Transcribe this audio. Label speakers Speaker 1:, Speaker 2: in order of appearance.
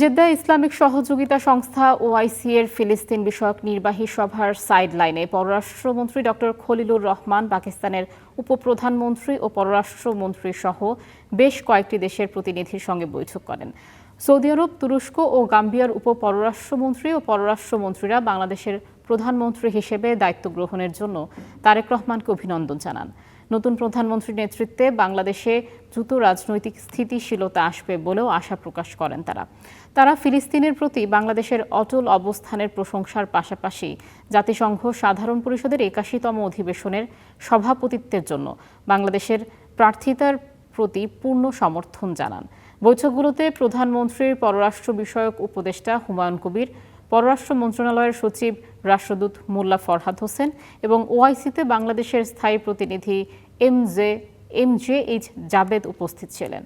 Speaker 1: Jeddah Islamic সহযোগিতা সংস্থা OIC এর ফিলিস্তিন বিষয়ক নির্বাহী সভার সাইডলাইনে পররাষ্ট্রমন্ত্রী ডক্টর খলিলুর রহমান, পাকিস্তানের উপপ্রধানমন্ত্রী ও পররাষ্ট্রমন্ত্রী সহ বেশ কয়েকটি দেশের প্রতিনিধির সঙ্গে বৈঠক করেন। সৌদি আরব, তুরস্ক ও গাম্বিয়ার উপপররাষ্ট্রমন্ত্রী ও পররাষ্ট্রমন্ত্রীরা বাংলাদেশের প্রধানমন্ত্রী হিসেবে দায়িত্ব গ্রহণের জন্য তারেক রহমানকে অভিনন্দন জানান। নতুন প্রধানমন্ত্রীর নেতৃত্বে বাংলাদেশে দ্রুত রাজনৈতিক স্থিতিশীলতা আসবে বলেও আশা প্রকাশ করেন তারা ফিলিস্তিনের প্রতি বাংলাদেশের অটল অবস্থানের প্রশংসার পাশাপাশি জাতিসংঘ সাধারণ পরিষদের ৮১তম অধিবেশনের সভাপতিত্বের জন্য বাংলাদেশের প্রার্থিতার প্রতি পূর্ণ সমর্থন জানান। বৈঠকগুলোতে প্রধানমন্ত্রীর পররাষ্ট্র বিষয়ক উপদেষ্টা হুমায়ুন কবির, পররাষ্ট্র মন্ত্রণালয়ের সচিব রাষ্ট্রদূত মোল্লা ফরহাদ হোসেন এবং ওআইসিতে বাংলাদেশের স্থায়ী প্রতিনিধি এম জে এইচ জাবেদ উপস্থিত ছিলেন।